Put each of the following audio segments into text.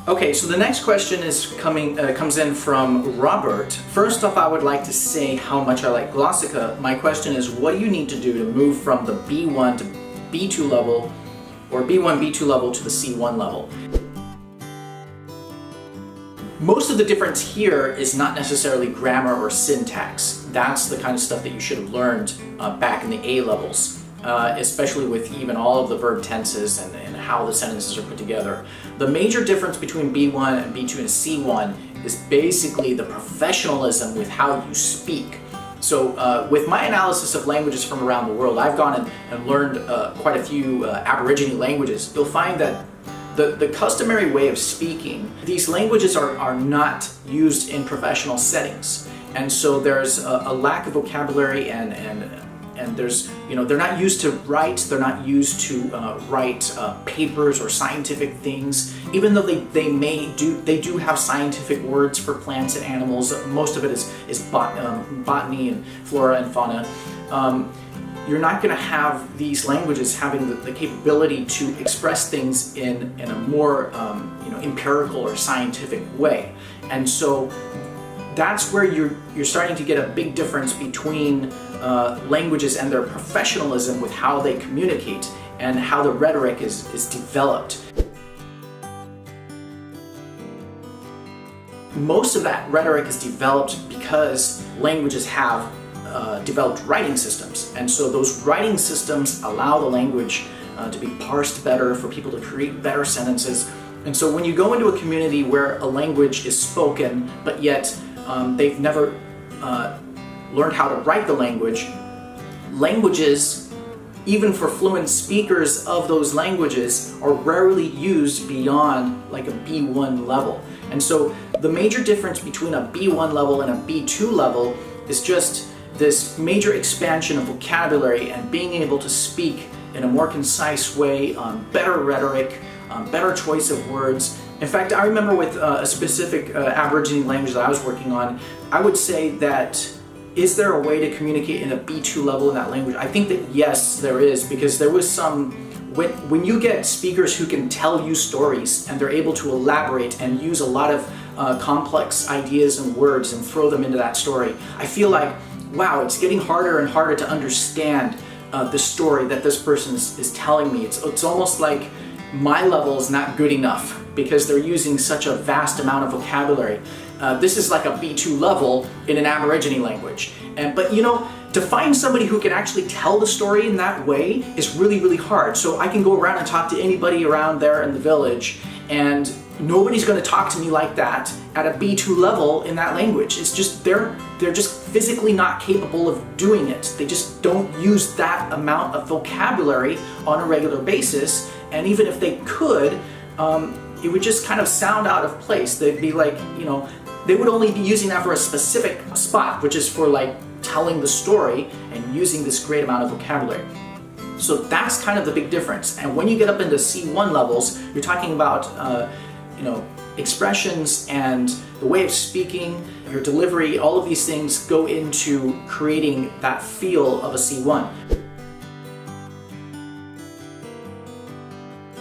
Okay, so the next question comes in from Robert. First off, I would like to say how much I like Glossica. My question is, what do you need to do to move from the B1 to B2 level, or B1, B2 level to the C1 level? Most of the difference here is not necessarily grammar or syntax. That's the kind of stuff that you should have learned back in the A levels, especially with even all of the verb tenses and how the sentences are put together. The major difference between B1 and B2 and C1 is basically the professionalism with how you speak. So with my analysis of languages from around the world, I've gone and learned quite a few Aborigine languages. You'll find that the customary way of speaking, these languages are not used in professional settings. And so there's a lack of vocabulary and there's, they're not used to write, they're not used to write papers or scientific things, even though they do have scientific words for plants and animals. Most of it is botany and flora and fauna. You're not going to have these languages having the capability to express things in a more empirical or scientific way. And so that's where you're starting to get a big difference between languages and their professionalism with how they communicate and how the rhetoric is developed. Most of that rhetoric is developed because languages have developed writing systems, and so those writing systems allow the language to be parsed better, for people to create better sentences. And so when you go into a community where a language is spoken but yet they've never learned how to write the language, languages, even for fluent speakers of those languages, are rarely used beyond like a B1 level. And so the major difference between a B1 level and a B2 level is just this major expansion of vocabulary and being able to speak in a more concise way, better rhetoric, better choice of words. In fact, I remember with a specific Aborigine language that I was working on, I would say that, is there a way to communicate in a B2 level in that language? I think that yes, there is, because there was when you get speakers who can tell you stories and they're able to elaborate and use a lot of complex ideas and words and throw them into that story, I feel like, wow, it's getting harder and harder to understand the story that this person is telling me. It's almost like my level is not good enough because they're using such a vast amount of vocabulary. This is like a B2 level in an Aborigine language. But to find somebody who can actually tell the story in that way is really, really hard. So I can go around and talk to anybody around there in the village, and nobody's going to talk to me like that at a B2 level in that language. It's just they're just physically not capable of doing it. They just don't use that amount of vocabulary on a regular basis. And even if they could, it would just kind of sound out of place. They'd be like, they would only be using that for a specific spot, which is for like telling the story and using this great amount of vocabulary. So that's kind of the big difference. And when you get up into C1 levels, you're talking about expressions and the way of speaking, your delivery, all of these things go into creating that feel of a C1.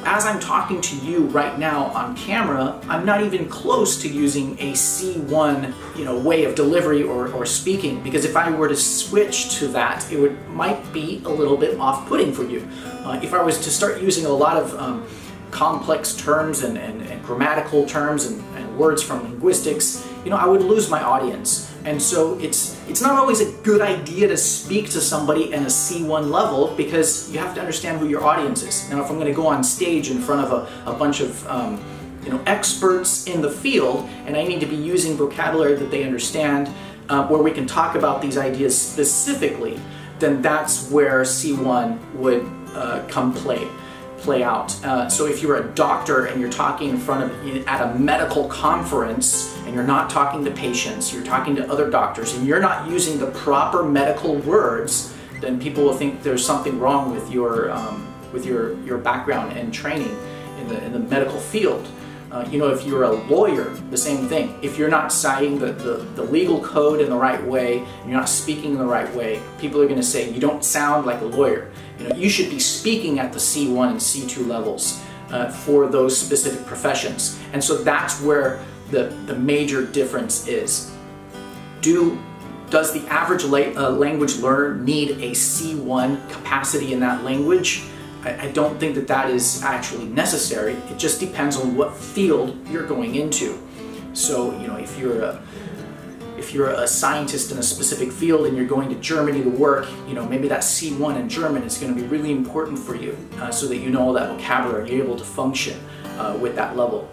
As I'm talking to you right now on camera, I'm not even close to using a C1 way of delivery or speaking, because if I were to switch to that, might be a little bit off-putting for you. If I was to start using a lot of complex terms and grammatical terms and words from linguistics, I would lose my audience. And so it's not always a good idea to speak to somebody in a C1 level, because you have to understand who your audience is. Now, if I'm going to go on stage in front of a bunch of experts in the field, and I need to be using vocabulary that they understand, where we can talk about these ideas specifically, then that's where C1 would come play out. So if you're a doctor and you're talking at a medical conference, and you're not talking to patients, you're talking to other doctors, and you're not using the proper medical words, then people will think there's something wrong with your background and training in the medical field. If you're a lawyer, the same thing. If you're not citing the legal code in the right way, and you're not speaking in the right way, people are going to say you don't sound like a lawyer. You should be speaking at the C1 and C2 levels. for those specific professions. And so that's where the major difference is. Does the average language learner need a C1 capacity in that language? I don't think that is actually necessary. It just depends on what field you're going into. So, if you're a scientist in a specific field and you're going to Germany to work, maybe that C1 in German is going to be really important for you, so that you know all that vocabulary, you're able to function with that level.